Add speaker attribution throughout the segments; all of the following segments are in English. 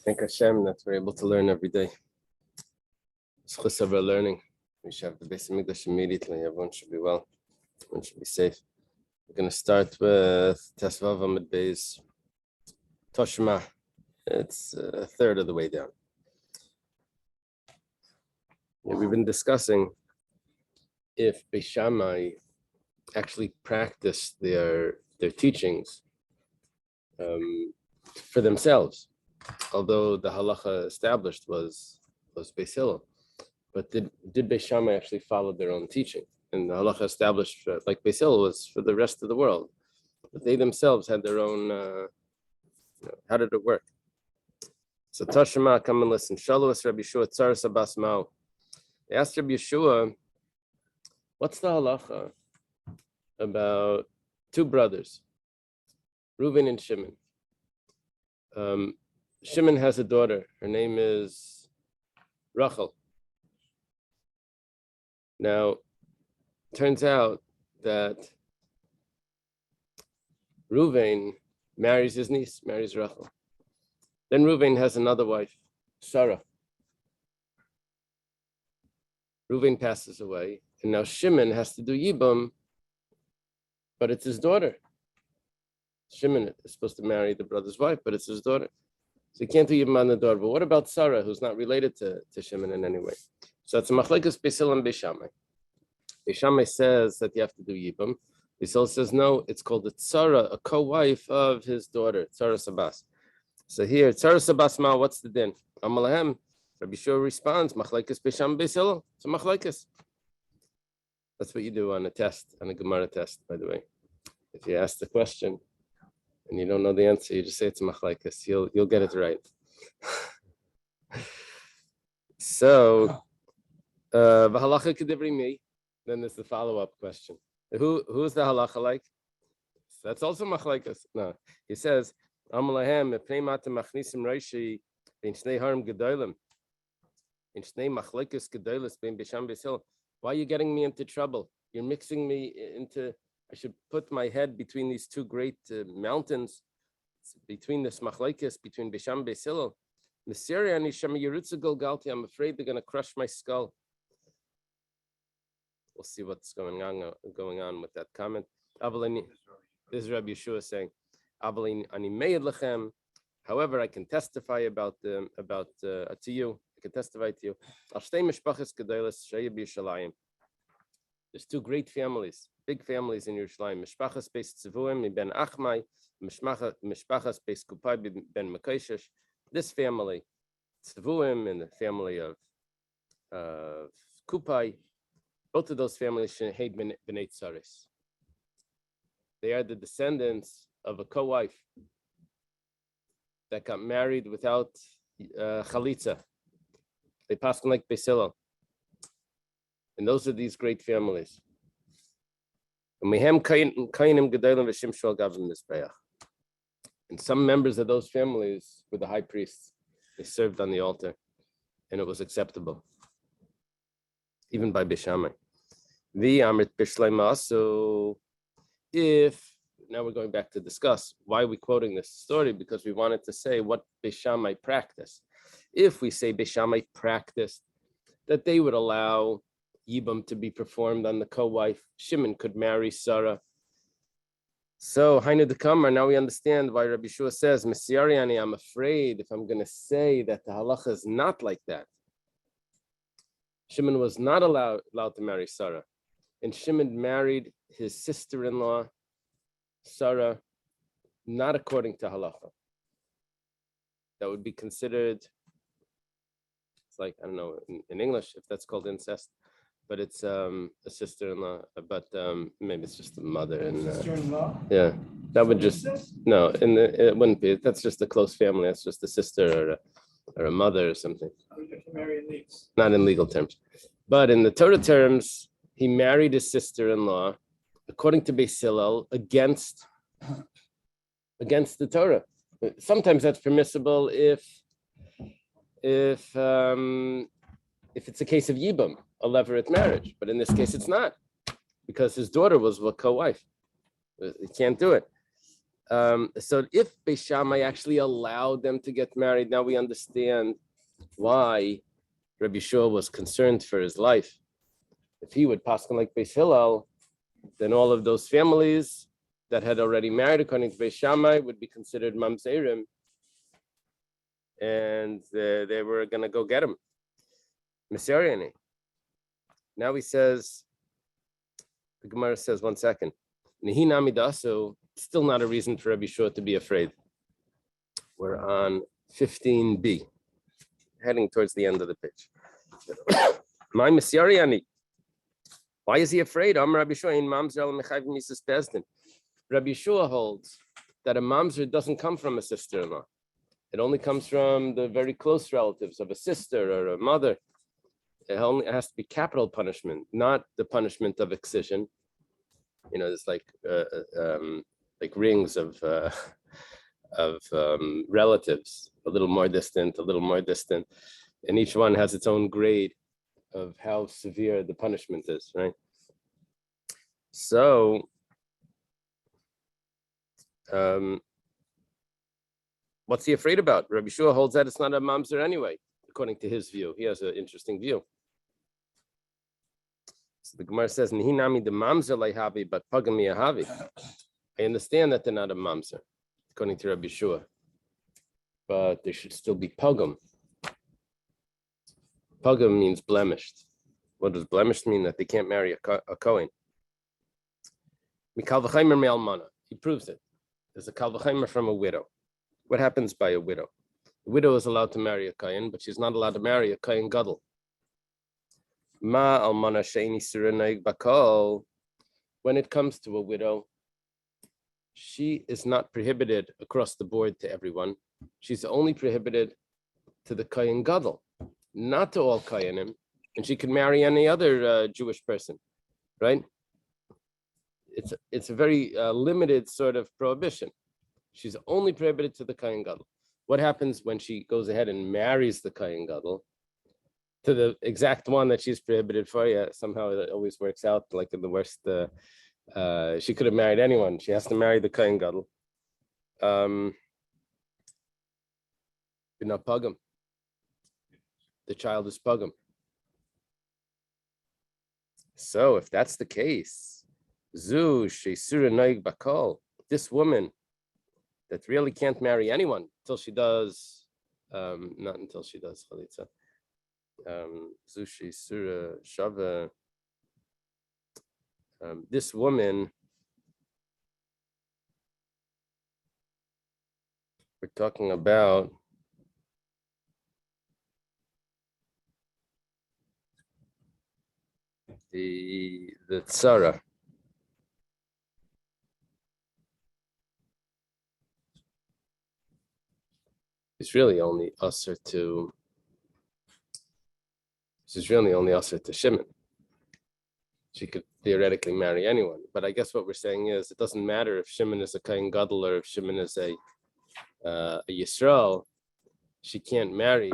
Speaker 1: Thank Hashem that we're able to learn every day. It's chus of our learning. We should have the Beis Hamikdash immediately. Everyone should be well. Everyone should be safe. We're going to start with Tesvav Amud Beis Toshma. It's a third of the way down. We've been discussing if Beis Shammai actually practiced their teachings for themselves, although the halacha established was Beis Hillel. But did Beis Shammai actually follow their own teaching? And the halacha established, like Beis Hillel, was for the rest of the world. But they themselves had their own, how did it work? So Tashma, come and listen. Shalos Rabbi Yeshua Tzaras Abbas Mao. They asked Rabbi Yeshua, what's the halacha about two brothers, Reuven and Shimon? Shimon has a daughter. Her name is Rachel. Now, turns out that Reuven marries his niece, marries Rachel. Then Reuven has another wife, Sarah. Reuven passes away, and now Shimon has to do Yibam, but it's his daughter. Shimon is supposed to marry the brother's wife, but it's his daughter. So he can't do Yibam on the daughter. But what about Sarah, who's not related to Shimon in any way? So it's a machlekes Beis Hillel and Beis Shammai. Beis Shammai says that you have to do Yibam. Beis Hillel says no, it's called a tzara, a co-wife of his daughter, Tzaras Abbas. So here, Tzaras Abbas Ma, what's the din? Amalahem. Rabbi Yeshua responds, machlekes Beis Shammai Beis Hillel. It's a machlekes. That's what you do on a test, on a Gemara test, by the way. If you ask the question and you don't know the answer, you just say it's a machlekes. You'll get it right. So, v'halacha kedivri mi. Then there's the follow-up question. Who's the halacha like? That's also machlekes. No, he says, Amalahem epnei mata machnisim reishi ben shnei harim gedolim. In Shnei Machlekes Gedolos Ben Beis Shammai Beis Hillel. Why are you getting me into trouble? You're mixing me into. I should put my head between these two great mountains, between this Machlekes, between Beis Shammai Beis Hillel. Messiria ani shema yerutza golgalti. I'm afraid they're going to crush my skull. We'll see what's going on with that comment. This is Rabbi Yeshua saying, ani meid lechem. However, I can testify about to you. I can testify to you. There's two great families, big families in Yerushalayim. Mishpachas beis Tzivuim ben Achmai, Mishpachas beis Kupai ben Mekoshesh. This family, Tzivuim, and the family of Kupai, both of those families Shehed b'nei Tzaris. They are the descendants of a co-wife that got married without chalitza. They passed like Beis Hillel. And those are these great families. And some members of those families were the high priests. They served on the altar, and it was acceptable, even by Beis Shammai. So now we're going back to discuss why we're quoting this story, because we wanted to say what Beis Shammai practiced. If we say Beis Shammai practiced that they would allow Yibam to be performed on the co-wife, Shimon could marry Sarah. So Hainu Dekamar, now we understand why Rabbi Yeshua says, Messiariani, I'm afraid if I'm going to say that the halacha is not like that. Shimon was not allowed to marry Sarah. And Shimon married his sister-in-law, Sarah, not according to halacha. That would be considered, it's like, I don't know, in English, if that's called incest, but it's a sister-in-law, but maybe it's just a mother. And sister-in-law? Yeah, that would just, no, it wouldn't be, that's just a close family, that's just a sister or a mother or something. Not in legal terms. But in the Torah terms, he married his sister-in-law, according to Beis Hillel, against the Torah. Sometimes that's permissible if it's a case of Yibam, a levirate marriage, but in this case it's not, because his daughter was a co-wife. He can't do it. So if Beis Shammai actually allowed them to get married, now we understand why Rabbi Shua was concerned for his life. If he would paskin like Beis Hillel, then all of those families that had already married according to Beis Shammai would be considered mamzerim, and they were going to go get him. Messiariani. Now he says, the Gemara says, 1 second. Nehinami dasu, still not a reason for Rabbi Shua to be afraid. We're on 15b, heading towards the end of the pitch. My Messiariani. Why is he afraid? Rabbi Shua holds that a mamzer doesn't come from a sister-in-law. It only comes from the very close relatives of a sister or a mother. It has to be capital punishment, not the punishment of excision. There's like rings of relatives, a little more distant, and each one has its own grade of how severe the punishment is, right? So, what's he afraid about? Rabbi Shua holds that it's not a mamzer anyway, according to his view. He has an interesting view. So the Gemara says, "Nihinami the mamzer leihavi, but pagam yahavi." I understand that they're not a mamzer, according to Rabbi Shua, but they should still be pagam. Pagam means blemished. What does blemished mean? That they can't marry a Kohen. Mikal v'chaymer me'almana. He proves it. There's a kal v'chaymer from a widow. What happens by a widow? The widow is allowed to marry a Kohen, but she's not allowed to marry a Kohen gadol. Ma almana she'eni siranaig bakol. When it comes to a widow, she is not prohibited across the board to everyone. She's only prohibited to the Kohen gadol, not to all Kohenim, and she can marry any other Jewish person, right? It's a very limited sort of prohibition. She's only prohibited to the Kohen gadol. What happens when she goes ahead and marries the Kohen gadol to the exact one that she's prohibited for? Yeah, somehow it always works out like in the worst. She could have married anyone. She has to marry the Kohen gadol. Not pagam. The child is pagam. So if that's the case, zu sheisura noig bakol, this woman that really can't marry anyone until she does, not until she does chalitza. Zu sheisura shava. This woman, we're talking about the tzara. It's really only usher to. This is really only usher to Shimon. She could theoretically marry anyone, but I guess what we're saying is it doesn't matter if Shimon is a Kohen gadol or if Shimon is a Yisrael. She can't marry,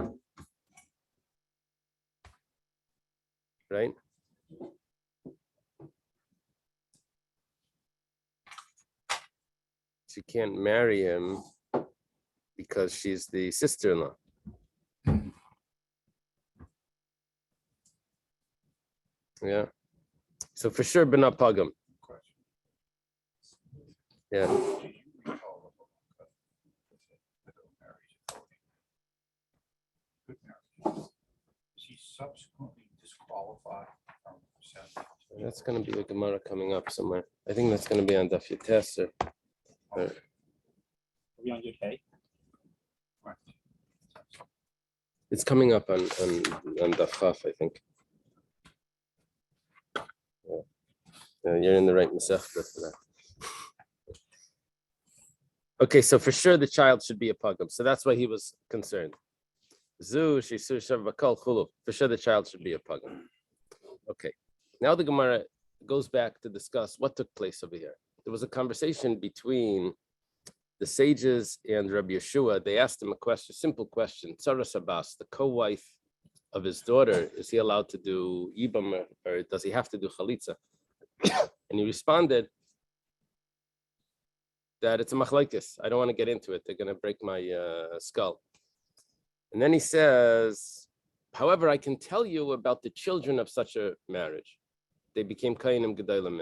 Speaker 1: right? She can't marry him because she's the sister-in-law. Yeah. So for sure, B'na Pagam. Yeah.
Speaker 2: She's subsequently disqualified from percentage.
Speaker 1: That's going to be a Gemara coming up somewhere. I think that's going to be on Daf Yates.
Speaker 2: Are we on your K? Right.
Speaker 1: It's coming up on Daf Chaf, I think. Yeah. You're in the right Masechta for that. Okay, so for sure the child should be a pagam. So that's why he was concerned. Zu shisur shavakal chulu. For sure the child should be a pagam. Okay, now the Gemara goes back to discuss what took place over here. There was a conversation between the sages and Rabbi Yeshua. They asked him a question, simple question. Tzara Sabas, the co-wife of his daughter, is he allowed to do ibam or does he have to do chalitza? And he responded that it's a machlekes. I don't want to get into it. They're going to break my skull. And then he says, however, I can tell you about the children of such a marriage. They became Kainim Gedolim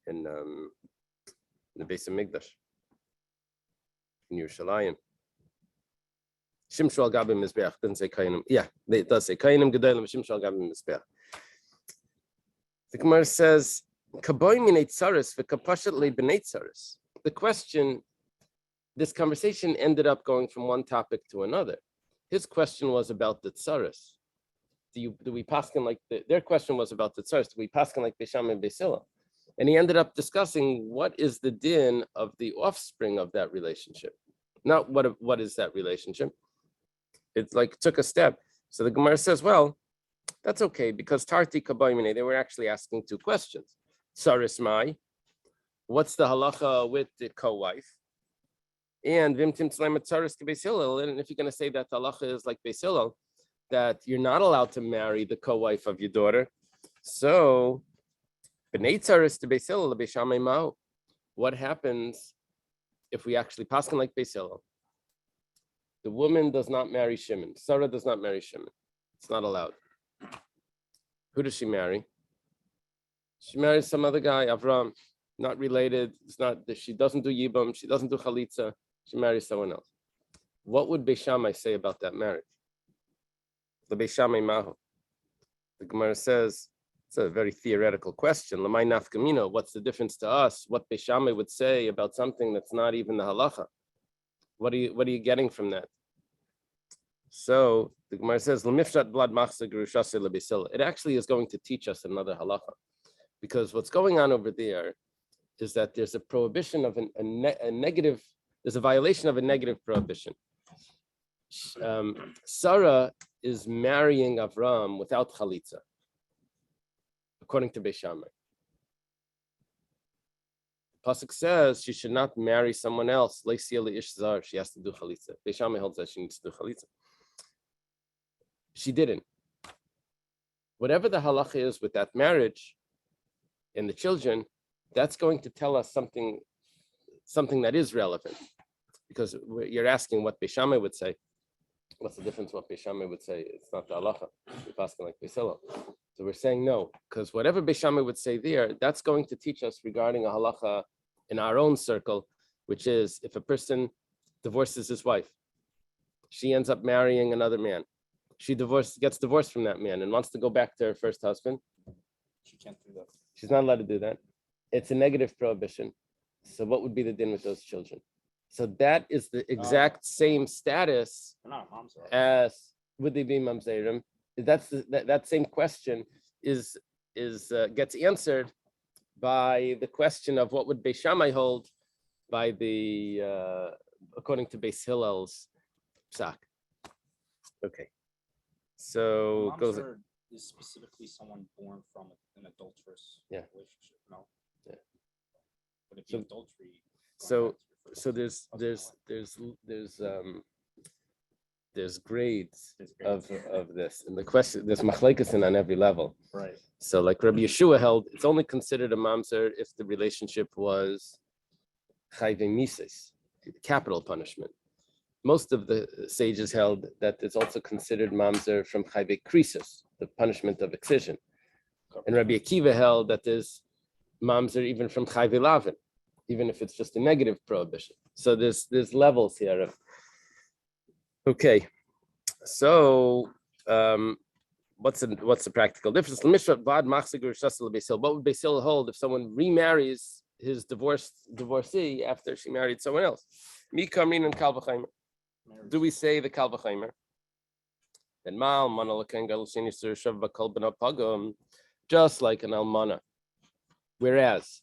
Speaker 1: in the base of Migdash in Yerushalayim. Shimshu al Gabi Mizbeach didn't say Kainim. Yeah, it does say Kainim Gedolim Shimshu al Gabi Mizbeach. The Gemara says, Kaboy minei tzaris v'kapashat le b'nei tzaris. The question, this conversation ended up going from one topic to another. His question was about the tzaris. Do we paskin like their question was about the tzaris? Do we paskin like Beisham and Beisila? And he ended up discussing what is the din of the offspring of that relationship. Not what is that relationship. It's like took a step. So the Gemara says, well, that's okay because Tarti Kabaymine, they were actually asking two questions. Tzaris Mai, what's the halacha with the co-wife? And Vimtim Tzleimet Tzaris Ke Beis Hillel. And if you're going to say that the halacha is like Beis Hillel, that you're not allowed to marry the co-wife of your daughter. So, B'nei Tzaris to Beis Hillel, Beis Shammai Ma'u. What happens if we actually paskin like Beis Hillel? The woman does not marry Shimon. Sarah does not marry Shimon. It's not allowed. Who does she marry? She marries some other guy, Avram, not related. It's not. She doesn't do Yibam. She doesn't do Chalitza. She marries someone else. What would Beis Shammai say about that marriage? The Beis Shammai Mahu. The Gemara says it's a very theoretical question. Lamai nafkamino. What's the difference to us? What Beis Shammai would say about something that's not even the halacha? What are you getting from that? So the Gemara says, it actually is going to teach us another halacha. Because what's going on over there is that there's a prohibition of a negative, there's a violation of a negative prohibition. Sarah is marrying Avram without chalitza, according to Beis Shammai. Pasuk says she should not marry someone else. She has to do chalitza. Beis Shammai holds that she needs to do chalitza. She didn't. Whatever the halacha is with that marriage and the children, that's going to tell us something that is relevant. Because you're asking what Beis Shammai would say. What's the difference? What Beis Shammai would say? It's not the halacha. We're asking like Beis Hillel. So we're saying no, because whatever Beis Shammai would say there, that's going to teach us regarding a halacha in our own circle, which is if a person divorces his wife, she ends up marrying another man. She gets divorced from that man and wants to go back to her first husband.
Speaker 2: She can't do that.
Speaker 1: She's not allowed to do that. It's a negative prohibition. So what would be the din with those children? So that is the exact same status as would they be mamzerim? That's that same question is gets answered by the question of what would Beis Shammai hold by the according to Beis Hillel's psak. Okay, so goes.
Speaker 2: Is specifically someone born from an adulterous relationship? No.
Speaker 1: Yeah.
Speaker 2: Would it be adultery?
Speaker 1: There's grades of this, and the question there's machlekes on every level.
Speaker 2: Right.
Speaker 1: So like Rabbi Yeshua held, it's only considered a mamzer if the relationship was chayve mises, capital punishment. Most of the sages held that it's also considered mamzer from chayve krisis, the punishment of excision. And Rabbi Akiva held that there's mamzer even from chayve lavin, even if it's just a negative prohibition. So there's levels here. Okay, so what's the practical difference? What would Beis Hillel hold if someone remarries his divorcee after she married someone else? Do we say the Kal V'Chaimer? Then Mal Mana just like an almana. Whereas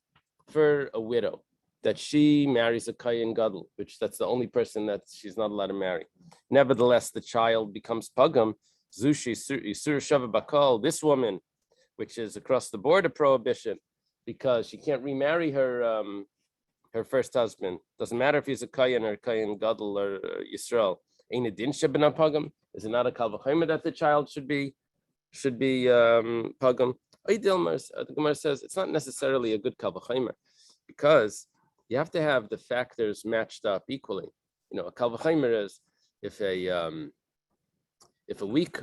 Speaker 1: for a widow, that she marries a Kayin Gadol, which that's the only person that she's not allowed to marry. Nevertheless, the child becomes Pagam, Zushi Yisur Shava Bakal, this woman, which is across the board a prohibition, because she can't remarry her her first husband. Doesn't matter if he's a Kayin or Kayin Gadol or Yisrael. Ain't a din shebena Pagam? Is it not a Kal V'Chaimer that the child should be Pagam? The Gemara says it's not necessarily a good Kal V'Chaimer, because You have to have the factors matched up equally. A kal v'chomer is if a weak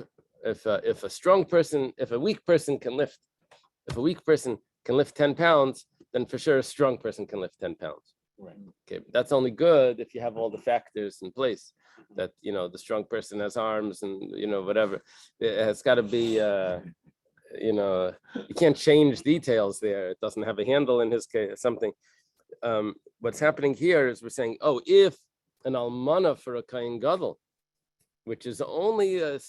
Speaker 1: person can lift 10 pounds, then for sure a strong person can lift 10 pounds.
Speaker 2: Right.
Speaker 1: Okay, but that's only good if you have all the factors in place. That the strong person has arms and whatever. It has got to be. You can't change details there. It doesn't have a handle in his case. Something. What's happening here is we're saying, if an almana for a kain gadol, which is only a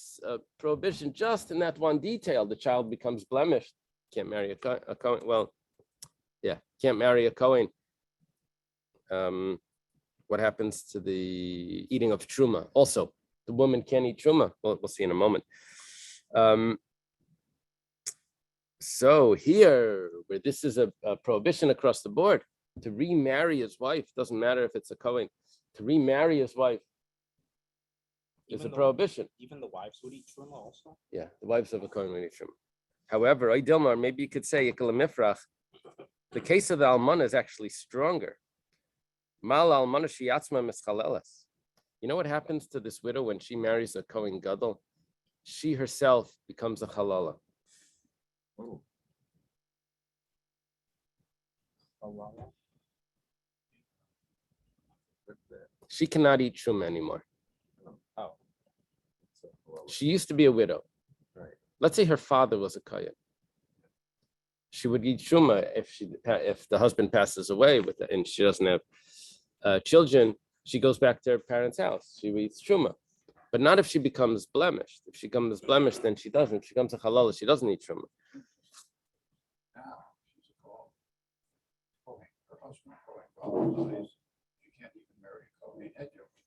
Speaker 1: prohibition just in that one detail, the child becomes blemished. Can't marry a Kohen. Well, yeah, can't marry a Kohen. What happens to the eating of truma? Also, the woman can't eat truma. We'll see in a moment. So here, where this is a prohibition across the board, to remarry his wife, doesn't matter if it's a Kohen, to remarry his wife is a prohibition.
Speaker 2: Even the wives would eat truma also?
Speaker 1: Yeah, the wives of a Kohen would eat truma. However, Dilmar, maybe you could say, the case of the almana is actually stronger. Mal almana shiyatzma mischaleles. You know what happens to this widow when she marries a Kohen gadol? She herself becomes a halala.
Speaker 2: Oh.
Speaker 1: She cannot eat truma anymore.
Speaker 2: Oh.
Speaker 1: She used to be a widow.
Speaker 2: Right.
Speaker 1: Let's say her father was a kohen. She would eat truma if the husband passes away with it and she doesn't have children. She goes back to her parents' house. She eats truma, but not if she becomes blemished. If she becomes blemished, then she doesn't. If she becomes a halal, she doesn't eat truma.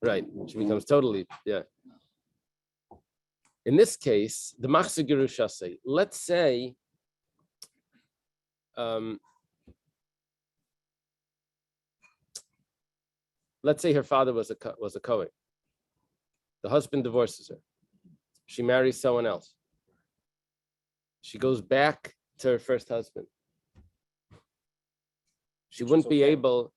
Speaker 1: Right, she becomes totally, yeah. In this case, the machzor gerusha say, let's say, her father was a Kohen. The husband divorces her. She marries someone else. She goes back to her first husband. She wouldn't be able.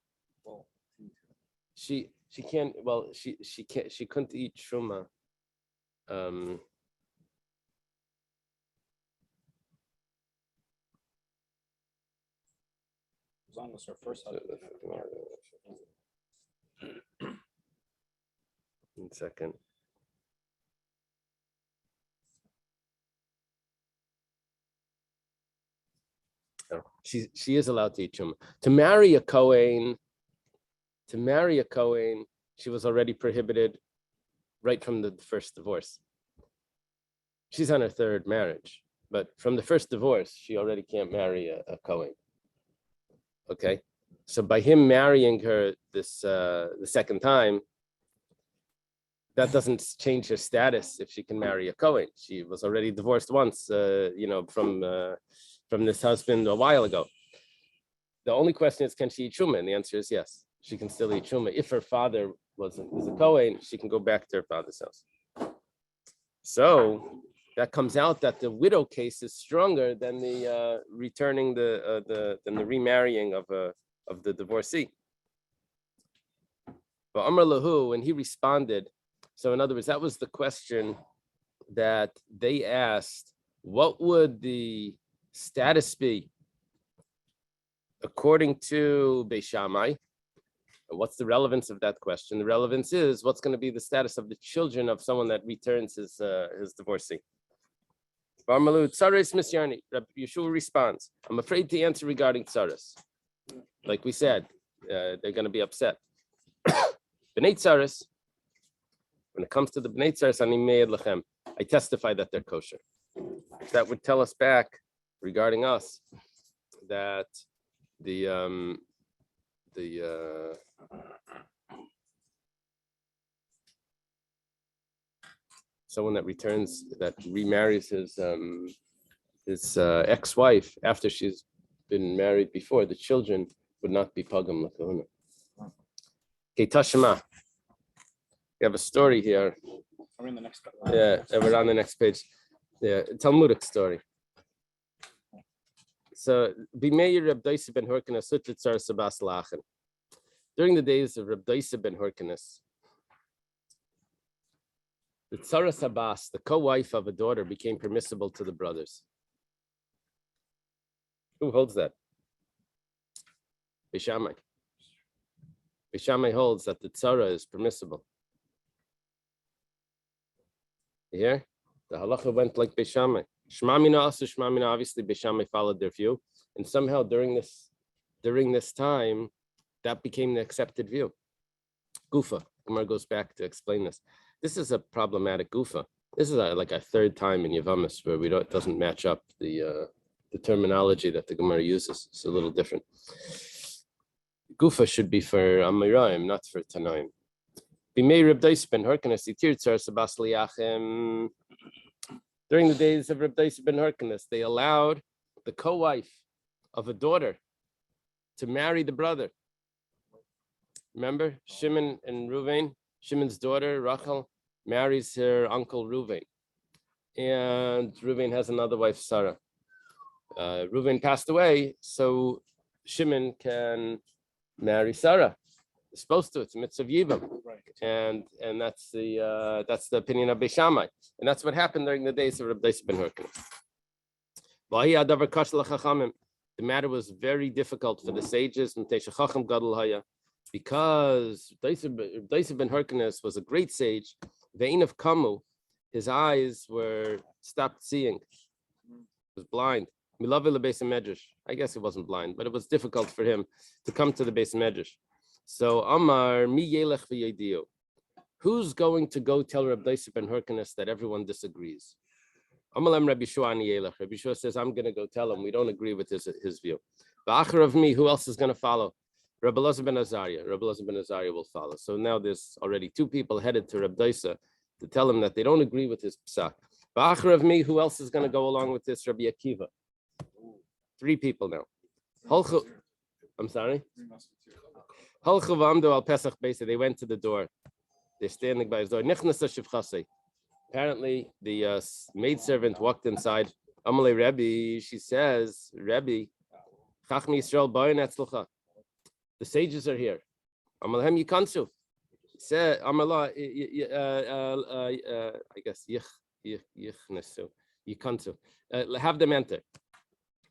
Speaker 1: She can't. Well, she can't. She couldn't eat truma.
Speaker 2: As long as her first husband.
Speaker 1: 1 second. Oh, she is allowed to eat truma. To marry a Kohen, she was already prohibited right from the first divorce. She's on her third marriage, but from the first divorce, she already can't marry a Kohen. Okay, so by him marrying her the second time, that doesn't change her status if she can marry a Kohen. She was already divorced once, from this husband a while ago. The only question is, can she eat truma? And the answer is yes. She can still eat truma. If her father is a Kohen, she can go back to her father's house. So that comes out that the widow case is stronger than the returning the remarrying of the divorcee. But Amar Lahu, when he responded, so in other words, that was the question that they asked: what would the status be according to Beis Shammai? What's the relevance of that question? The relevance is what's going to be the status of the children of someone that returns his divorcee. Rabbi Yeshua responds, I'm afraid to answer regarding tzaras. Like we said, they're going to be upset. B'nai tzaras, when it comes to the b'nai tzaras, ani me'ed lechem, I testify that they're kosher. That would tell us back regarding us that someone that remarries his ex-wife after she's been married before, the children would not be pagam l'kahuna. Okay, Tashema. We have a story here.
Speaker 2: We're in the next.
Speaker 1: Yeah, we're on the next page. Yeah, Talmudic story. So, B'meir Reb Dosi ben Hurkin asut tzaras sabas lachen. During the days of Reb Daisa ben Hyrcanus, the Tzaras Abbas, the co-wife of a daughter, became permissible to the brothers. Who holds that? Beishamai. Beishamai holds that the tzara is permissible. You hear? The halacha went like Beishamai. Shmamina also Shmamina, obviously Beishamai followed their view. And somehow during this time, that became the accepted view. Gufa. Gemara goes back to explain this. This is a problematic gufa. This is like a third time in Yevamos where it doesn't match up the terminology that the Gemara uses. It's a little different. Gufa should be for Amiraim, not for Tanaim. During the days of Reb Daisa ben Hyrcanus, they allowed the co-wife of a daughter to marry the brother. Remember, Shimon and Reuven, Shimon's daughter, Rachel, marries her uncle Reuven. And Reuven has another wife, Sarah. Reuven passed away, so Shimon can marry Sarah. It's supposed to. It's a mitzvah of Yivam.
Speaker 2: Right.
Speaker 1: And that's the opinion of Beishamai. And that's what happened during the days of Reb Daisa ben Hyrcanus. The matter was very difficult for the sages, because Daisa ben Hyrcanus was a great sage. Vein of Kamu, his eyes were stopped seeing. He was blind. I guess he wasn't blind, but it was difficult for him to come to the Beis Medrash. So Amar mi yelech v'yediu. Who's going to go tell Reb Daisa ben Hyrcanus that everyone disagrees? Amalem Rabbi Shua ani yelech. Rabbi Shua says, I'm going to go tell him we don't agree with his view. Ba'achar of me, who else is going to follow? Rabbi Elazar ben Azariah. Rabbi Elazar ben Azariah will follow. So now there's already two people headed to Reb Daisa to tell him that they don't agree with his psak. Ba'achar of me, who else is going to go along with this? Rabbi Akiva. Three people now. I'm sorry? They went to the door. They're standing by his door. Apparently, the maidservant walked inside. Amalei Rebbe, she says, Rebbe, the sages are here. Amalhem Yikansu. Said Amala, I guess Yichnesu. Yikansu. Have them enter.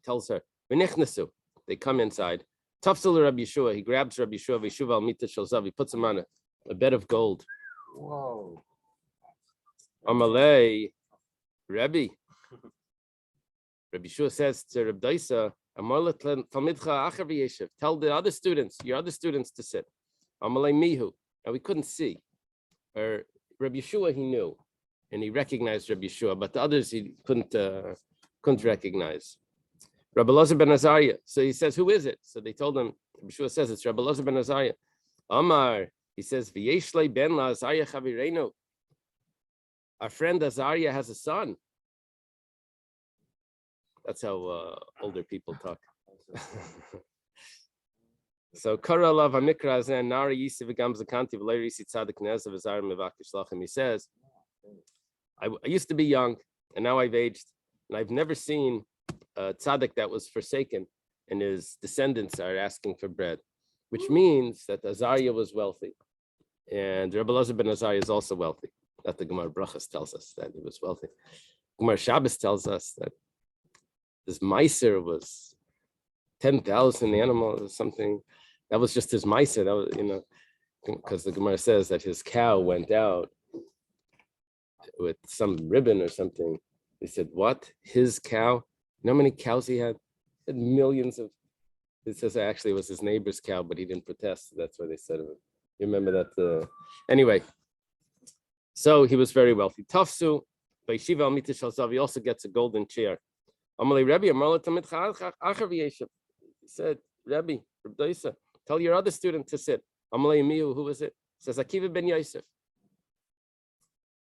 Speaker 1: Tells her, they come inside. Tafsil Rabbi Yeshua, he grabs Rabbi Yeshua, Veshuva al Mita Shalzav, he puts him on a bed of gold.
Speaker 2: Whoa.
Speaker 1: Amalei, Rabbi. Rabbi Yeshua says to Reb Daisa, tell the other students, your other students to sit. Amalei Mihu. Now we couldn't see. Or Rabbi Yeshua he knew, and he recognized Rabbi Yeshua, but the others he couldn't recognize. Rabbi Elazar ben Azariah. So he says, who is it? So they told him, Rabbi Yeshua says, it's Rabbi Elazar ben Azariah. Amar, he says, V'yeshlei ben la Azariah chavireinu. Our friend Azariah has a son. That's how older people talk. So Kara Lav Amikra Zan Nari Yisi V'gam Zakanti V'lei Risi Tzadik Nez of Azar Mevakish Lachem. He says, I used to be young, and now I've aged, and I've never seen a tzaddik that was forsaken, and his descendants are asking for bread, which means that Azariah was wealthy, and Rabbi Elazar ben Azariah is also wealthy. That the Gemara Brachas tells us that he was wealthy. Gemara Shabbos tells us that his meiser was 10,000 animals or something. That was just his meiser. That was, because the Gemara says that his cow went out with some ribbon or something. They said, what? His cow? You know how many cows he had? He had millions of. It says actually it was his neighbor's cow, but he didn't protest. That's why they said it. You remember that? Anyway, so he was very wealthy. Tafsu, by Shiva Al Shalzav, he also gets a golden chair. Amalei Rebbe, he said, Rebbe, Reb Daisa, tell your other student to sit. Amalei Miu, who is it? He says, Akiva ben Yosef.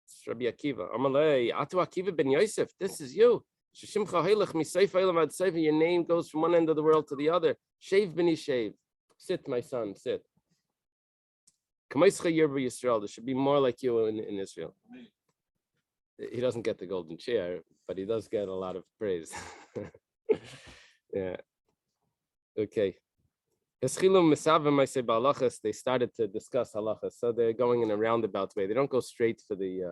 Speaker 1: It's Rabbi Akiva. Amalei, Atu Akiva ben Yosef, this is you. Your name goes from one end of the world to the other. Shave b'ni shave. Sit, my son, sit. There should be more like you in Israel. He doesn't get the golden chair, but he does get a lot of praise. Yeah. Okay. They started to discuss halachas, so they're going in a roundabout way. They don't go straight for the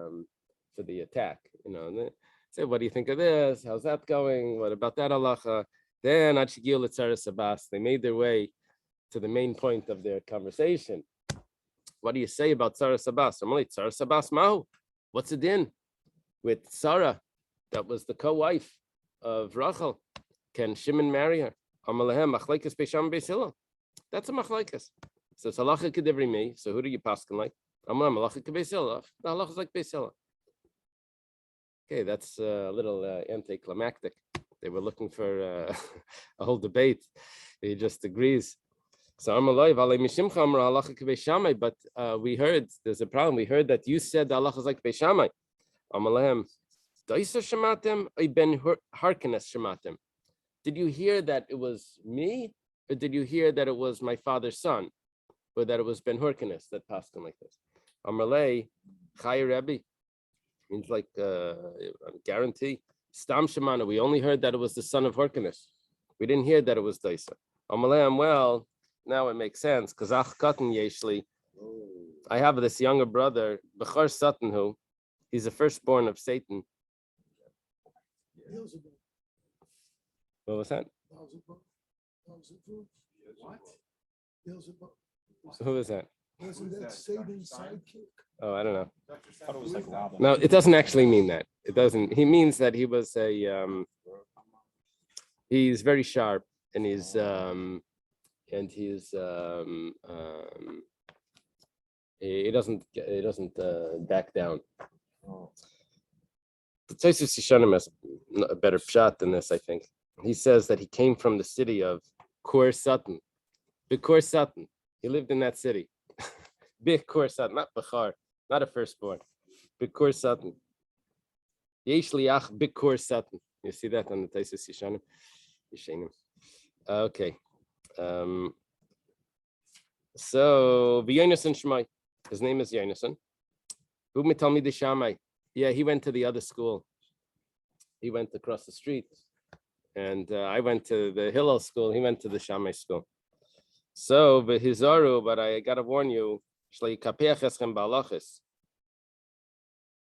Speaker 1: attack, And they say, "What do you think of this? How's that going? What about that halacha?" Then they made their way to the main point of their conversation. What do you say about Tzara Sabas? I'm like, Tzara Sabas Mahu. What's it in with Sarah? That was the co-wife of Rachel. Can Shimon marry her? That's a machlaikas. So it's halacha kedivri me. So who do you paskin like? Amar halacha kebeisila. The halacha is like beisila. Okay, that's a little anticlimactic. They were looking for a whole debate. He just agrees. So but we heard there's a problem. We heard that you said the halacha is like beishamai. Amalehem daisa shematem ben harkenes shematem. Did you hear that it was me, or did you hear that it was my father's son, or that it was Ben Hurkanis that passed him like this? Amalei Chai Rebbe means like guarantee. Stam Shemana. We only heard that it was the son of Hurkanis. We didn't hear that it was Daisa. Amalei, well, now it makes sense because Ach Katan Yeshli. I have this younger brother, Bechar Satan, who he's the firstborn of Satan. What was that?
Speaker 3: What?
Speaker 1: So who is that?
Speaker 3: Wasn't that Satan's sidekick?
Speaker 1: Oh, I don't know.
Speaker 2: I thought it was like goblin.
Speaker 1: No, it doesn't actually mean that. It doesn't. He means that he was he's very sharp, and he doesn't back down. The Tosfos Yishanim has a better shot than this, I think. He says that he came from the city of Kur Satan. Bikur Satan. He lived in that city. Bikur Satan, not Bechar, not a firstborn. Bikur Satan. Yesh liach Bikur Satan. You see that on the Tosfos Yishanim. Okay. So Yonason Shmai. His name is Yonason. Who me tell me the Shammai? Yeah, he went to the other school. He went across the street. And I went to the Hillel school. He went to the Shammai school. So, but I got to warn you,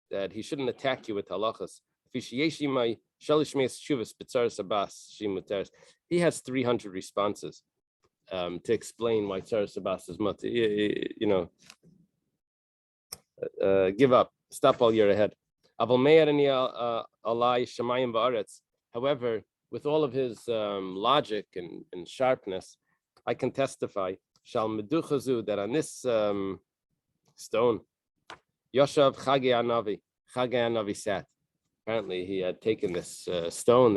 Speaker 1: that he shouldn't attack you with halachas. He has 300 responses to explain why Tzara Sabas is mutter. Give up. Stop while you're ahead. However, with all of his logic and sharpness, I can testify that on this stone, Yoshav Chagei Anavi sat. Apparently, he had taken this stone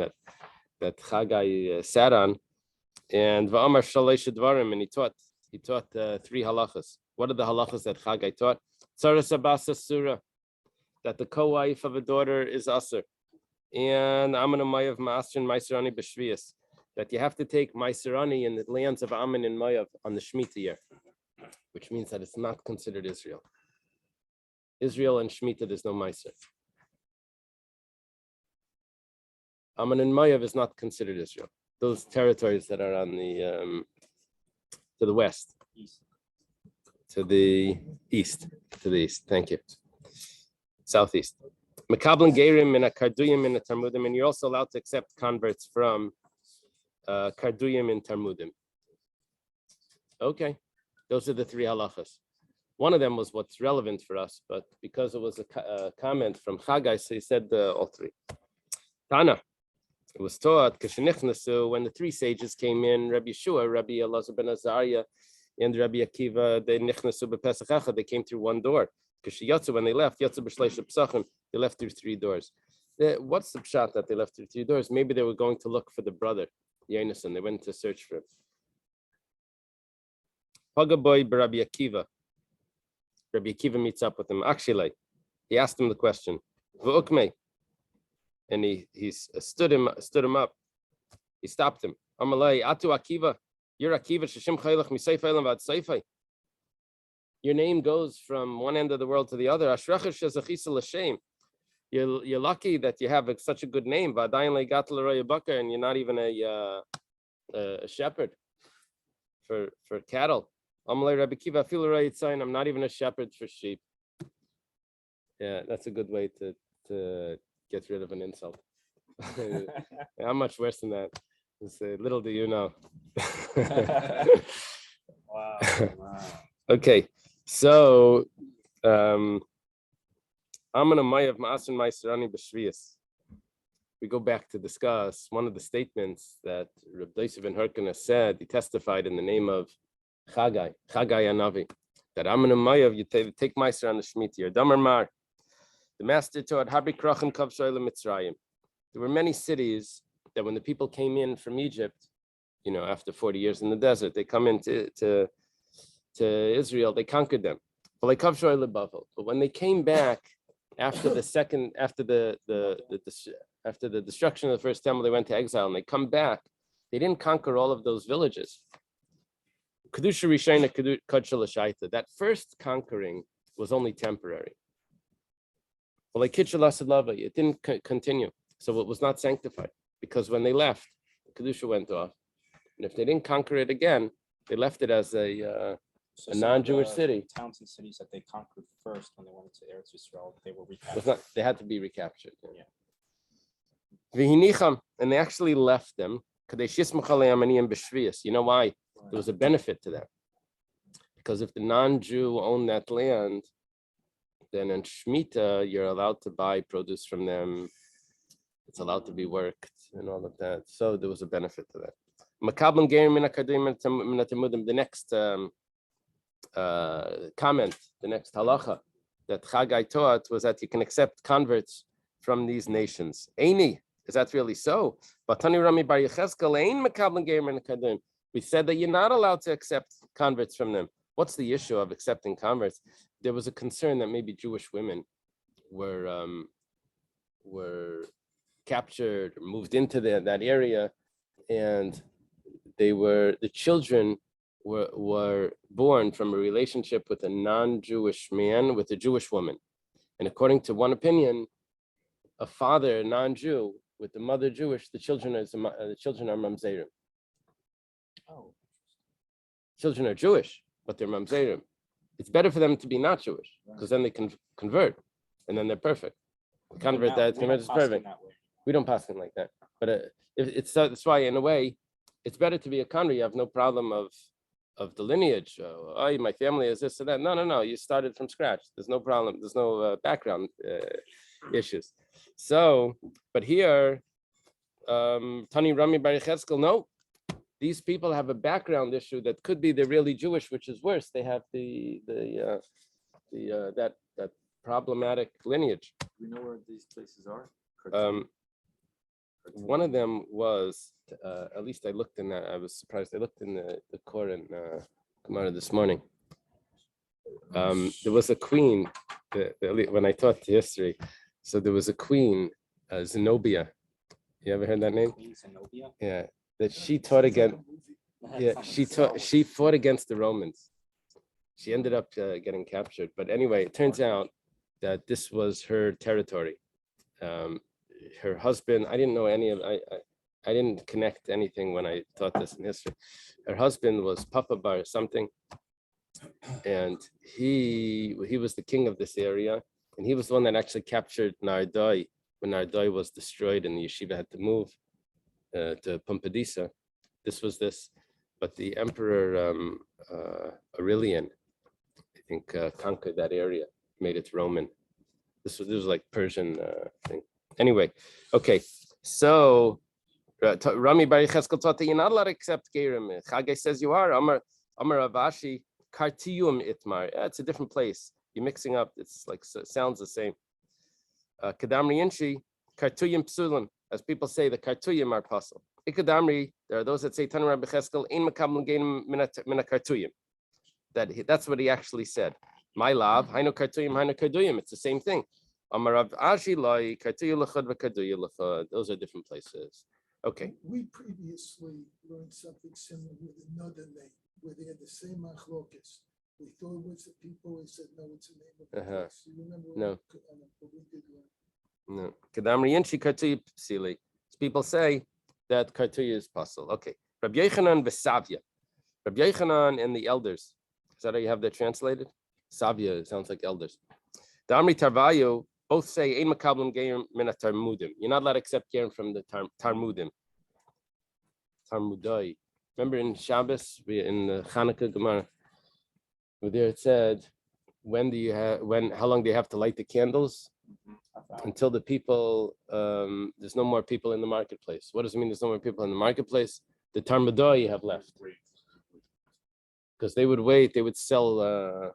Speaker 1: that Chagei sat on, and Va'amar Shalosh Dvarim, and he taught 3 halachas. What are the halachas that Chagei taught? Tzara Sabas Asura, that the co-wife of a daughter is Asur. And Ammon Mayav Master and Maiserani B'Shvius, that you have to take Maiserani in the lands of Ammon and Mayav on the Shemitah year, which means that it's not considered Israel. Israel and Shemitah, there's no Maiser. Ammon and Mayav is not considered Israel. Those territories that are on the to the west, to the east. Thank you. Southeast. Mekablan Gerim in a Karduyim in a Talmudim, and you're also allowed to accept converts from Karduyim in Talmudim. Okay, those are the 3 halachas. One of them was what's relevant for us, but because it was a comment from Chagai, so he said all 3. Tana, it was taught Kashenichnasu when the 3 sages came in, Rabbi Yeshua, Rabbi Elazar ben Azariah, and Rabbi Akiva, they nichnasu b'Pesach. They came through one door. When they left, they left through 3 doors. What's the pshat that they left through 3 doors? Maybe they were going to look for the brother, Yonason. They went to search for him. Pagaboy Rabbi Akiva. Rabbi Akiva meets up with him. Actually, he asked him the question. And he stood him up. He stopped him. Amalei Atu Akiva. You're Akiva Shishim Chaylach Misayf Elam Vad Sayfai. Your name goes from one end of the world to the other. You're lucky that you have such a good name, and you're not even a shepherd. cattle. Amalei Rabbi Kiva afilu ra'it zayin. I'm not even a shepherd for sheep. Yeah, that's a good way to get rid of an insult. I'm much worse than that. Say, little do you know.
Speaker 2: Wow.
Speaker 1: Okay, so Amana Mayav Ma'asin Ma'asirani B'Shvius. We go back to discuss one of the statements that Reb Doisef ben Hyrcanus said. He testified in the name of Chagai Anavi, that Amana Mayav, you take Ma'aser on the Shemitah. Your Damar Mar, the master taught Habri Krachim Kav Shoyle Mitzrayim. There were many cities that when the people came in from Egypt, after 40 years in the desert, they come into to Israel, they conquered them. But when they came back after the destruction of the first temple, they went to exile and they come back. They didn't conquer all of those villages. That first conquering was only temporary. It didn't continue. So it was not sanctified, because when they left, Kedusha went off. And if they didn't conquer it again, they left it as a non-Jewish city.
Speaker 2: Towns and cities that they conquered first when they went to Eretz Yisrael, they were recaptured.
Speaker 1: They had to be recaptured.
Speaker 2: Yeah.
Speaker 1: And they actually left them. You know why? There was a benefit to that. Because if the non-Jew owned that land, then in Shemitah, you're allowed to buy produce from them. It's allowed to be worked and all of that. So there was a benefit to that. The next comment, the next halacha that Chagai taught was that you can accept converts from these nations. Eini, is that really so? We said that you're not allowed to accept converts from them. What's the issue of accepting converts? There was a concern that maybe Jewish women were captured or moved into that area, and the children were born from a relationship with a non-Jewish man with a Jewish woman. And according to one opinion, a father, a non-Jew, with the mother Jewish, the children are mamzerim.
Speaker 2: Oh.
Speaker 1: Children are Jewish, but they're mamzerim. It's better for them to be not Jewish, because then they can convert, and then they're perfect. The convert that converts is perfect. We don't pass them like that. But that's why, in a way, it's better to be a convert. You have no problem of the lineage. My family is this or that. No. You started from scratch. There's no problem. There's no background issues. So, but here, Tani Rami Bar Yecheskel, no. These people have a background issue that could be they're really Jewish, which is worse. They have that problematic lineage.
Speaker 4: Do we know where these places are?
Speaker 1: One of them was, at least I looked in that. I was surprised. I looked in the Korah in Gemara this morning. There was a queen. When I taught history, so there was a queen, Zenobia. You ever heard that name?
Speaker 2: Queen Zenobia?
Speaker 1: Yeah. That she taught against. Yeah, she fought against the Romans. She ended up getting captured. But anyway, it turns out that this was her territory. Her husband, I didn't know any of. I didn't connect anything when I taught this in history. Her husband was Papa Bar something, and he was the king of this area, and he was the one that actually captured Nardoi when Nardoi was destroyed and the yeshiva had to move to Pumbedisa. But the emperor Aurelian, I think, conquered that area, made it Roman. This was like Persian thing. Anyway, okay, so Rami Bar Yecheskel taught that you're not allowed to accept Gerim. Chagai says you are. Amar Avashi Kartiyum Itmar. Yeah, it's a different place. You're mixing up. It's like sounds the same. Kadamri Inshi Kartuyim Psulim. As people say, the Kartuyim are puzzle. Ikadamri, there are those that say Tanu Rabbi Cheskel ein makabel gein mina Kartuyim. That's what he actually said. My love, Hainu Kartuyim, Hainu Karduyim. It's the same thing. Amarav Ashi Lai Kartuyu Lachad v'Karduyu Lachad. Those are different places. Okay.
Speaker 3: We previously learned something similar with another name, where they had the same machlokas. We thought it was the people. We said no, it's the name of the place. You remember?
Speaker 1: No.
Speaker 3: But we did learn.
Speaker 1: No. Kadamri Yinchi Kartuyu Psili. People say that Kartuyu is puzzle. Okay. Rabbi Yochanan v'Savya. Rabbi Yochanan and the elders. Is that how you have that translated? Savia, it sounds like elders. The Amri Tarvayu both say, Ein makablim gerim min tarmudim. You're not allowed to accept gerim from the Tarmudim. Tarmudai. Remember in Shabbos, in the Chanukah Gemara, where there it said, how long do you have to light the candles? Until the people, there's no more people in the marketplace. What does it mean there's no more people in the marketplace? The Tarmudai you have left. Because they would wait, they would sell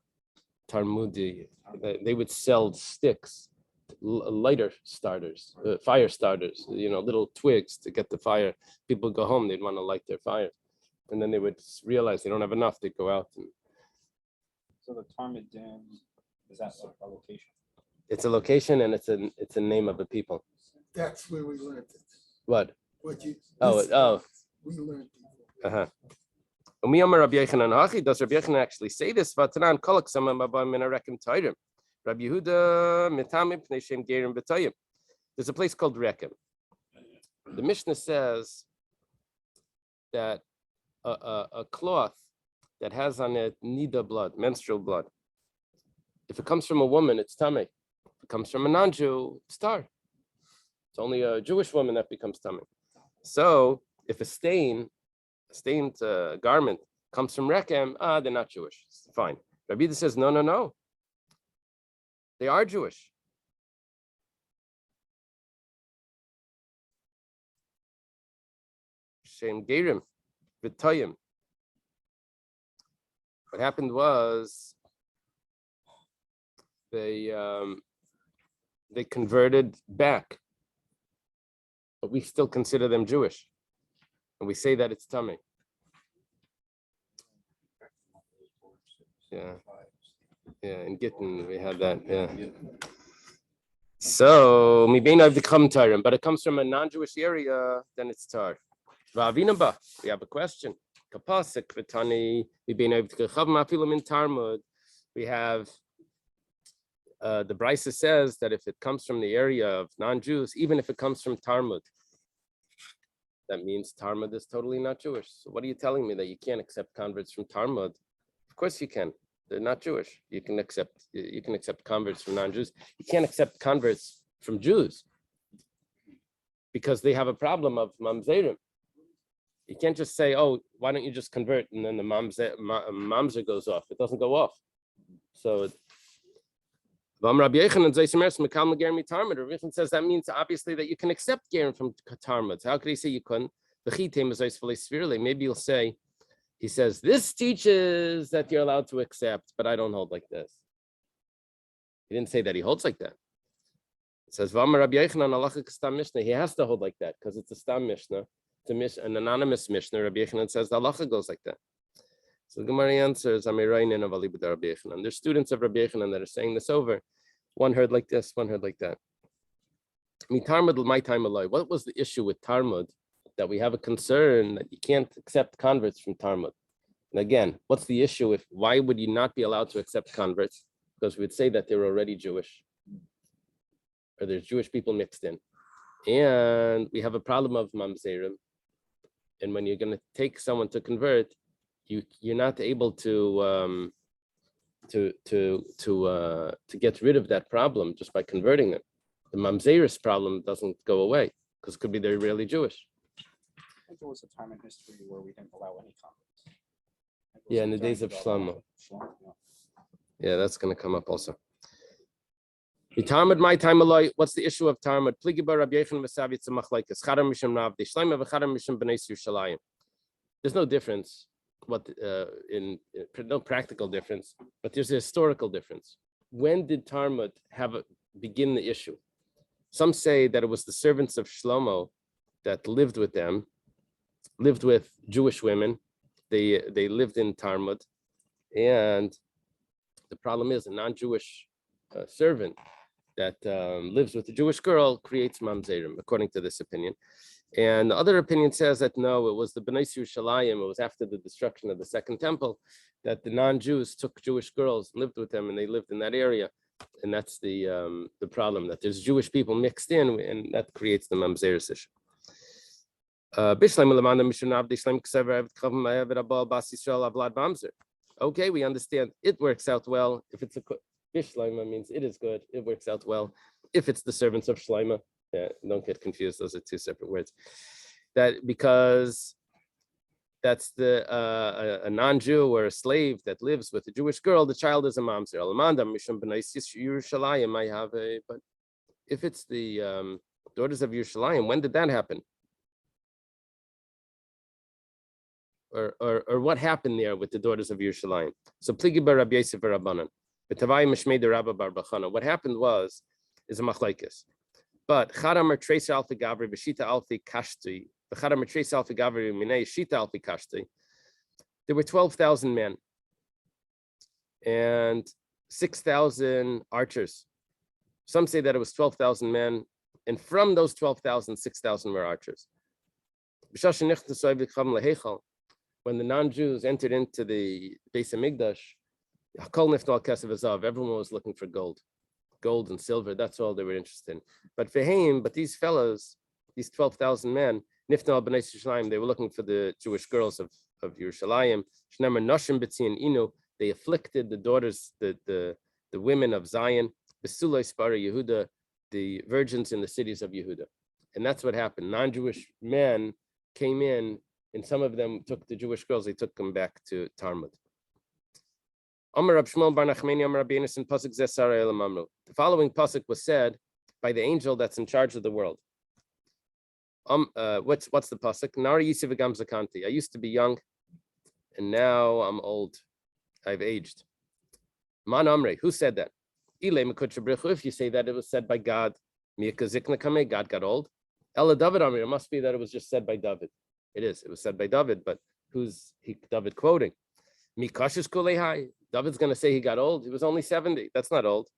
Speaker 1: Tarmudi, they would sell sticks, lighter starters, fire starters, little twigs to get the fire. People go home, they'd want to light their fire. And then they would realize they don't have enough, they'd go out.
Speaker 2: So the Tarmudim, is that like a location?
Speaker 1: It's a location and it's a name of a people.
Speaker 3: That's where we learned it.
Speaker 1: What?
Speaker 3: We learned it.
Speaker 1: Uh-huh. Rabbi Yochanan, does Rabbi Yochanan actually say this? Rabbi Yehuda, there's a place called Rekem. The Mishnah says that a cloth that has on it nida blood, menstrual blood, if it comes from a woman, it's tamei. If it comes from a non-Jew, it's tar. It's only a Jewish woman that becomes tamei. So if a stained garment comes from Rekem, they're not Jewish. It's fine. Rabbi Yehuda says, no. They are Jewish. Shem Gerim, V'Toyim. What happened was they converted back, but we still consider them Jewish. And we say that it's tummy. Yeah, in Gittin we had that. Yeah. So but it comes from a non-Jewish area, then it's tar. We have a question. We have the Brisa says that if it comes from the area of non-Jews, even if it comes from Talmud, that means Talmud is totally not Jewish. So what are you telling me, that you can't accept converts from Talmud? Of course you can. They're not Jewish. You can accept converts from non-Jews. You can't accept converts from Jews because they have a problem of mamzerim. You can't just say, oh, why don't you just convert, and then the mamzer goes off. It doesn't go off. So Rabbi Yochanan says that means obviously that you can accept gerim from Talmud. How could he say you couldn't? Maybe you'll say, he says, this teaches that you're allowed to accept, but I don't hold like this. He didn't say that he holds like that. It says, Rabbi Yochanan, he has to hold like that because it's a stam mishnah. It's an anonymous mishnah. Rabbi Yochanan says the halacha goes like that. So the Gemara answers, there's students of Rabbi Yochanan that are saying this over. One heard like this, one heard like that. What was the issue with Talmud? That we have a concern that you can't accept converts from Talmud. And again, what's the issue? Why would you not be allowed to accept converts? Because we would say that they're already Jewish, or there's Jewish people mixed in. And we have a problem of mamzerim. And when you're going to take someone to convert, you're not able to get rid of that problem just by converting them. The mamzeris problem doesn't go away because it could be they're really Jewish.
Speaker 2: I think there was a time in history where we didn't allow any converts.
Speaker 1: Yeah, in the days of Shlomo. Yeah, that's going to come up also. Talmud, my time alloy. What's the issue of Talmud? There's no difference. No practical difference, but there's a historical difference. When did Talmud begin the issue? Some say that it was the servants of Shlomo that lived with them, lived with Jewish women. They lived in Talmud, and the problem is a non-Jewish servant that lives with a Jewish girl creates mamzerim, according to this opinion. And the other opinion says that no, it was the Bnei Yerushalayim. It was after the destruction of the Second Temple that the non-Jews took Jewish girls, lived with them, and they lived in that area. And that's the problem, that there's Jewish people mixed in, and that creates the mamzeris issue. Okay, we understand. It works out well. If it's a Bishleima means it is good. It works out well. If it's the servants of Shleima, yeah, don't get confused. Those are two separate words. That because that's a non-Jew or a slave that lives with a Jewish girl, the child is a mamzer. But if it's the daughters of Yerushalayim, when did that happen? Or what happened there with the daughters of Yerushalayim? So Pligi bar Rabbi Yosef Rabbanan, B'tavai Mishmei de Rabba bar Bachana. What happened is a machlekes. But Chadamar Tracer Alfi Gavri B'Shita Alfi Kashti, Chadamar Tracer Alfi Gavri Minei Shita Alfi Kashti. There were 12,000 men and 6,000 archers. Some say that it was 12,000 men, and from those 12,000, 6,000 were archers. When the non-Jews entered into the Beis Hamikdash, everyone was looking for gold and silver. That's all they were interested in. But for him, these fellows, these 12,000 men, they were looking for the Jewish girls of Yerushalayim. They afflicted the daughters, the women of Zion, the virgins in the cities of Yehuda. And that's what happened. Non-Jewish men came in, and some of them took the Jewish girls, they took them back to Talmud. The following pasuk was said by the angel that's in charge of the world. What's the pasuk? I used to be young, and now I'm old. I've aged. Man Amre, who said that? If you say that it was said by God, God got old. Ella David Amre, it must be that it was just said by David. It is. It was said by David, but who's David quoting? David's going to say he got old. He was only 70. That's not old.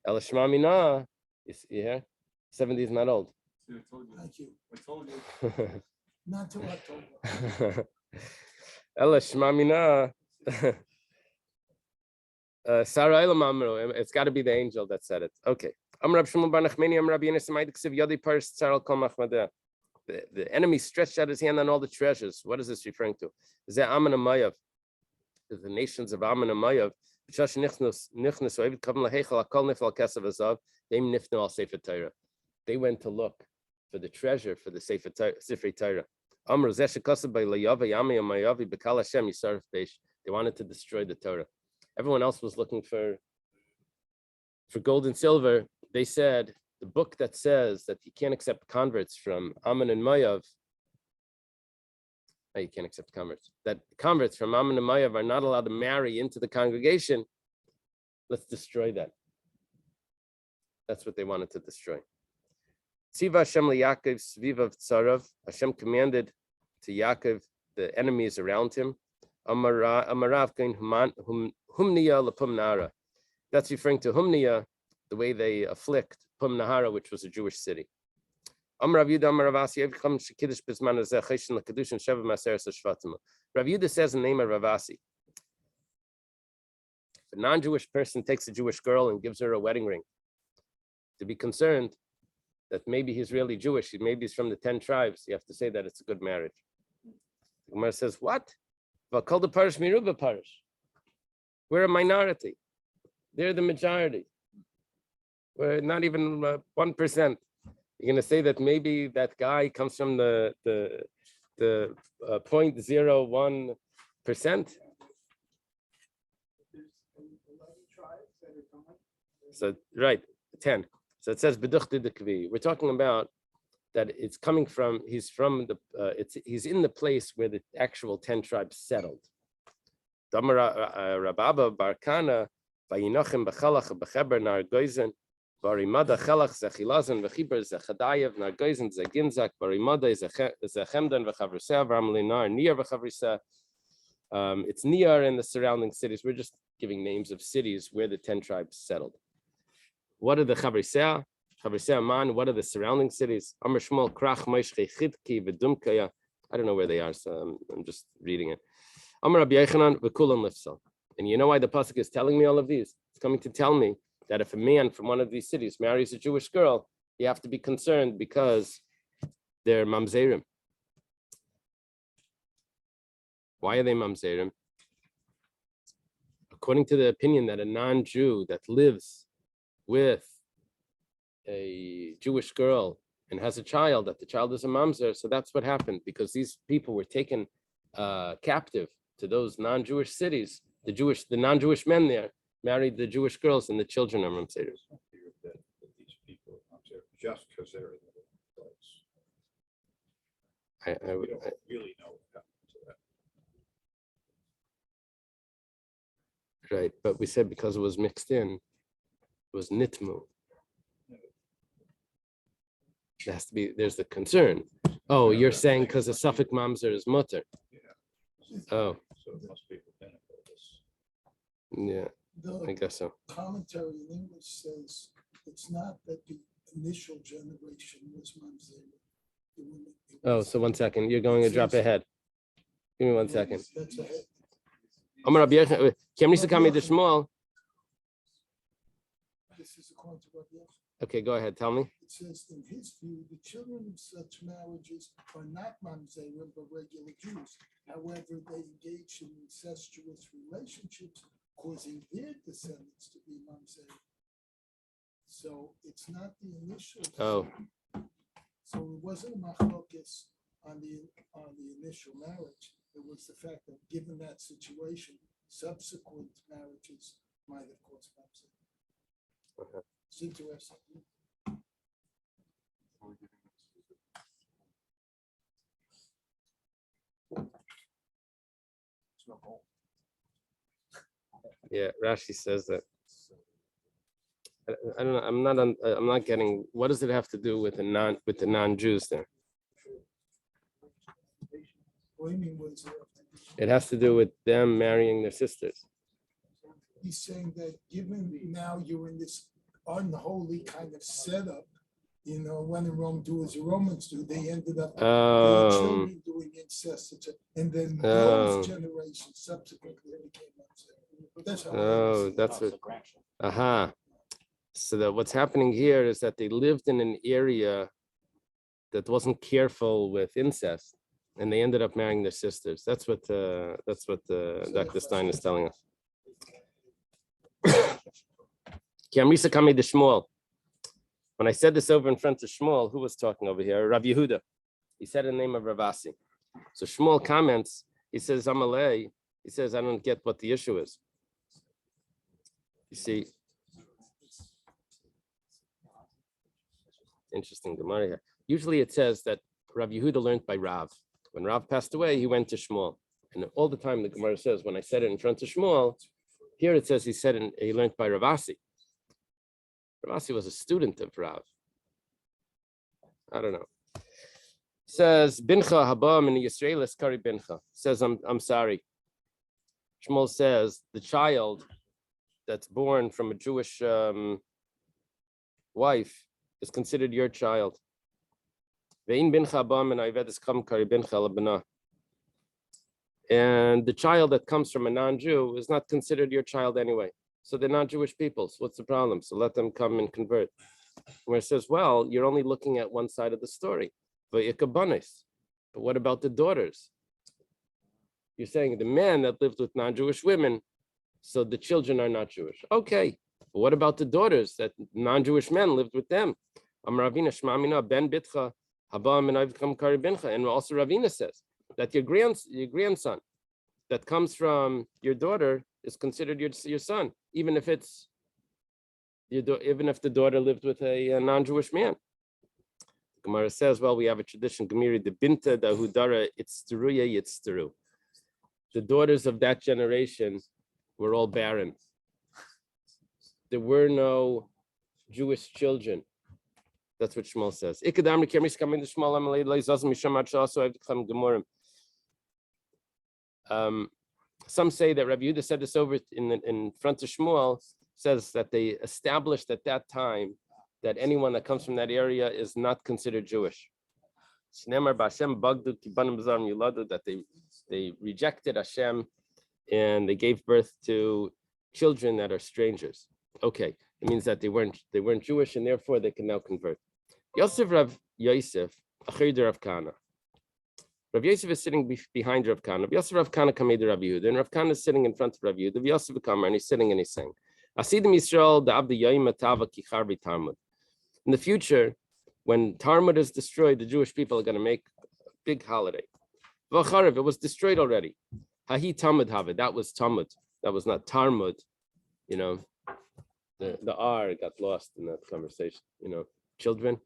Speaker 1: Ela Shema Mina, you hear? 70 is not old.
Speaker 3: Thank you.
Speaker 4: I told you.
Speaker 3: Not till October.
Speaker 1: Ela Shema Mina. It's got to be the angel that said it. Okay. The enemy stretched out his hand on all the treasures. What is this referring to? Is that Ammon and Moav? The nations of Ammon and Moav. They went to look for the treasure for the Sefer Torah. They wanted to destroy the Torah. Everyone else was looking for gold and silver. They said the book that says that you can't accept converts from Ammon and Moav. No, you can't accept converts. That converts from Ammon and Moav are not allowed to marry into the congregation. Let's destroy that. That's what they wanted to destroy. Tziva Hashem liYaakov svivav tzarav. Hashem commanded to Yaakov the enemies around him. Amarav kain humniya lepum. That's referring to Humniya, the way they afflict Pum Nahara, which was a Jewish city. Rav Yudah says in the name of Ravasi, if a non-Jewish person takes a Jewish girl and gives her a wedding ring, to be concerned that maybe he's really Jewish, maybe he's from the 10 tribes, you have to say that it's a good marriage. The Gemara says, what? We're a minority. They're the majority. We're not even 1%. You're going to say that maybe that guy comes from the 0.01%? So, right, 10. So it says, we're talking about that it's coming from, he's in the place where the actual 10 tribes settled. Rababa Barkana, Vayinochem Bechalach Becheber Nar Goizen, Barimada Chelach Zechilazan Vechiber Zechadayev Nar Goizen Zeginzak, Barimada Zechemdan Vechavriseh, Ramlinar Niar Vechavriseh. It's Niar and the surrounding cities. We're just giving names of cities where the 10 tribes settled. What are the Chavriseh? Chavriseh Man, what are the surrounding cities? Amr Shmuel Krach Moishche Chidki Vedumkaya. I don't know where they are, so I'm just reading it. Amr Rabbi Yechanan V'kulam Lifsal. And you know why the pasuk is telling me all of these? It's coming to tell me that if a man from one of these cities marries a Jewish girl, you have to be concerned because they're mamzerim. Why are they mamzerim? According to the opinion that a non-Jew that lives with a Jewish girl and has a child, that the child is a mamzer. So that's what happened, because these people were taken captive to those non-Jewish cities. The non-Jewish men there married the Jewish girls, and the children are mamzerim.
Speaker 5: These people are just because they're in the place.
Speaker 1: I
Speaker 5: We don't really know what happened to that.
Speaker 1: Right, but we said because it was mixed in, it was nitmu. It has to be, there's the concern. Oh, you're saying because the suffix mamzer is mutter. Oh,
Speaker 5: So it must be rabbinic, this.
Speaker 1: yeah, I
Speaker 3: The
Speaker 1: guess so.
Speaker 3: commentary in English says it's not that the initial generation was mamzer.
Speaker 1: Oh, so 1 second, you're going to drop ahead. Give me 1 second.
Speaker 3: That's a,
Speaker 1: I'm Rabbi Yechon. Kemrisa Kami the Shmuel.
Speaker 3: this is according to Rabbi Yechon.
Speaker 1: Okay, go ahead. Tell me.
Speaker 3: It says, in his view, the children of such marriages are not mamzerim but regular Jews. However, they engage in incestuous relationships, causing their descendants to be mamzerim. So it's not the initial.
Speaker 1: Oh,
Speaker 3: So it wasn't a machlokes on the initial marriage. It was the fact that given that situation, subsequent marriages might have caused mamzerim.
Speaker 1: Okay.
Speaker 3: It's interesting.
Speaker 1: yeah. Rashi says that. I don't know. I'm not getting. What does it have to do with the non-Jews there?
Speaker 3: What do you mean, what does it have to do?
Speaker 1: It has to do with them marrying their sisters.
Speaker 3: He's saying that given now you're in this unholy kind of setup, when in Rome do as the Romans do, they ended up their children doing incest, and then those generations subsequently became upset. That's how.
Speaker 1: That's what. Aha. So that what's happening here is that they lived in an area that wasn't careful with incest, and they ended up marrying their sisters. That's what Dr. Stein is telling us. Kiamrisa Kami de Shmuel. When I said this over in front of Shmuel, who was talking over here? Rav Yehuda. He said the name of Ravasi. So Shmuel comments. He says, Amalei. He says, I don't get what the issue is. You see, interesting Gemara here. Usually it says that Rav Yehuda learned by Rav. When Rav passed away, he went to Shmuel. And all the time the Gemara says, when I said it in front of Shmuel, here it says he learned by Ravasi. Ravasi was a student of Rav. I don't know. Says Bincha Haba min Yisraelis Kari Bincha. Says I'm sorry. Shmuel says the child that's born from a Jewish wife is considered your child. And the child that comes from a non-Jew is not considered your child anyway. So they're not Jewish people. So what's the problem? So let them come and convert. Where it says, well, you're only looking at one side of the story. But what about the daughters? You're saying the man that lived with non-Jewish women, so the children are not Jewish. Okay. But what about the daughters that non-Jewish men lived with them? And also Ravina says that your grandson that comes from your daughter is considered your son, even if the daughter lived with a non-Jewish man. Gemara says, well, we have a tradition, Gemiri de Binta da Hudara Itzteruya Yitzteru. The daughters of that generation were all barren. There were no Jewish children. That's what Shmuel says. Some say that Rabbi Yehuda said this over in front of Shmuel, says that they established at that time that anyone that comes from that area is not considered Jewish. That they rejected Hashem and they gave birth to children that are strangers. Okay, it means that they weren't Jewish and therefore they can now convert. Yosef Rav Yosef, Achidu Rav Kana. Rav Yosef is sitting behind Rav Kana. Rav Yosef Rav Kana Kamed Rav Yehuda, and Rav Kana is sitting in front of Rav Yehuda. Rav Yosef Kamar, and he's sitting and he's saying, Asidim Yisrael da'avdi yoyim atava ki charbi Talmud. In the future, when Talmud is destroyed, the Jewish people are going to make a big holiday. V'acharav, it was destroyed already. Hahi Talmud Havid, that was Talmud. That was not Talmud. You know, the R got lost in that conversation. You know, children.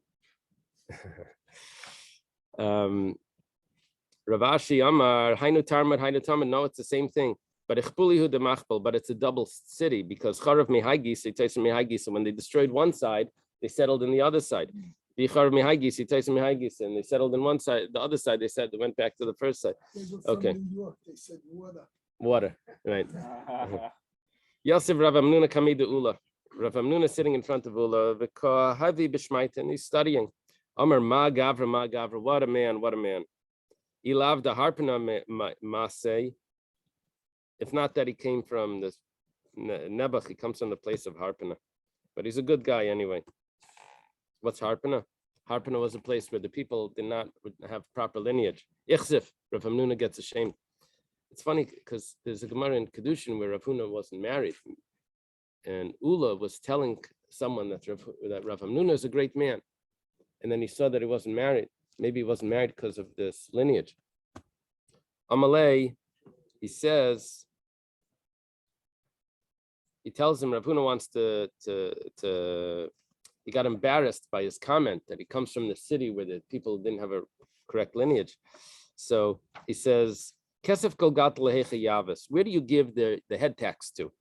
Speaker 1: Ravashi Amar, Hainu Talmud, Hainu Talmud. No, it's the same thing. But it's a double city because Charav Mihagis, and when they destroyed one side, they settled in the other side. And they settled in one side, the other side, they went back to the first side. Okay.
Speaker 3: New York, they said water.
Speaker 1: Water, right. Yosef Rav Amnuna Kamida Ula. Rav Amnuna sitting in front of Ula, and he's studying. Amar Ma Gavra, what a man, what a man. Ilav the Harpana Masay. If not that he came from this Nebuch, he comes from the place of Harpana. But he's a good guy anyway. What's Harpana? Harpana was a place where the people did not have proper lineage. Ichzif, Rav Hamnuna gets ashamed. It's funny because there's a Gemara in Kedushin where Rav Huna wasn't married. And Ula was telling someone that Rav Hamnuna is a great man. And then he saw that he wasn't married. Maybe he wasn't married because of this lineage. Amalei, he says, he tells him Rav Huna wants to he got embarrassed by his comment that he comes from the city where the people didn't have a correct lineage. So he says, Kesef Golgat Lehecha Yavis, where do you give the head tax to?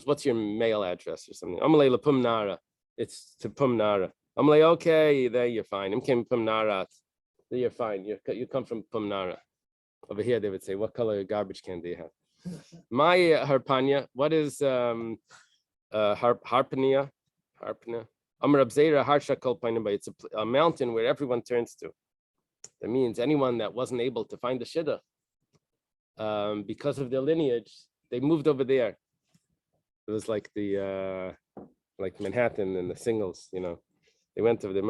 Speaker 1: What's your mail address or something? Amalei Lapum Nara. It's to Pumnara. Amalei, okay, there you're fine. Imkem Pumnara. There you're fine. You come from Pumnara. Over here they would say, what color garbage can they have? My Harpanya, what is Harpania? Harpana. Amar Abzeira Harsha Kolpainaba. It's a mountain where everyone turns to. That means anyone that wasn't able to find the Shidduch because of their lineage, they moved over there. It was like the like Manhattan and the singles, you know. They went over there.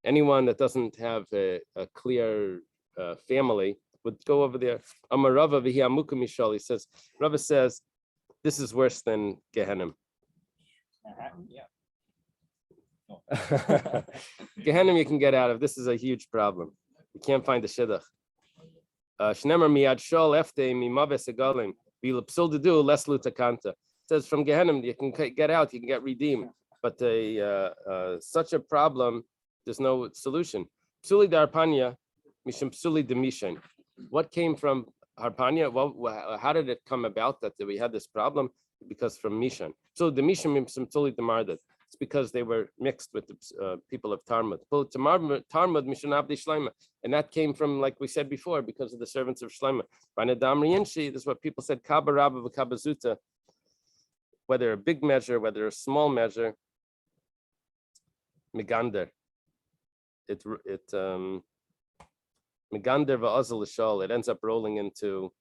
Speaker 1: Anyone that doesn't have a clear family would go over there. Amar Rava v'hiamuka mishal. He says, Rava says, this is worse than Gehenna.
Speaker 2: Yeah.
Speaker 1: Gehenna you can get out of. This is a huge problem. You can't find the shidduch. Shnemer miyad shol efte mimaves egalim v'lipsul dedu les lutakanta. It says from Gehenna you can get out, you can get redeemed, but such a problem, there's no solution. Psuli darpanya mishum psuli demishan. What came from Harpanya? Well, how did it come about that we had this problem? Because from Mishan. So the Mishan Psuli Demardat. It's because they were mixed with the people of Talmud. Talmud Mishan Abdi Shleima. And that came from, like we said before, because of the servants of Shleima. This is what people said, Kaba Rabba V'Kabazuta. Whether a big measure, whether a small measure, Megander. Megander va'azal l'shol, it ends up rolling into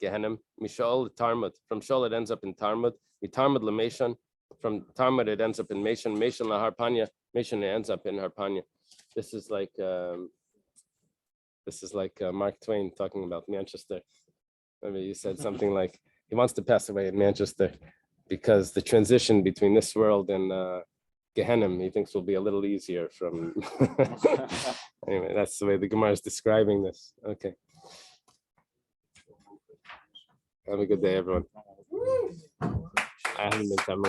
Speaker 1: Gehenna. Mishol Tarmud, from Shol it ends up in Tarmud. Tarmud l'Meshan, from Tarmud it ends up in Meshan. Meshan laHarpanya, Meshan it ends up in Harpanya. This is like Mark Twain talking about Manchester. Maybe you said something like he wants to pass away in Manchester because the transition between this world and Gehenna, he thinks will be a little easier from. Anyway, that's the way the Gemara is describing this. Okay. Have a good day, everyone. I haven't been time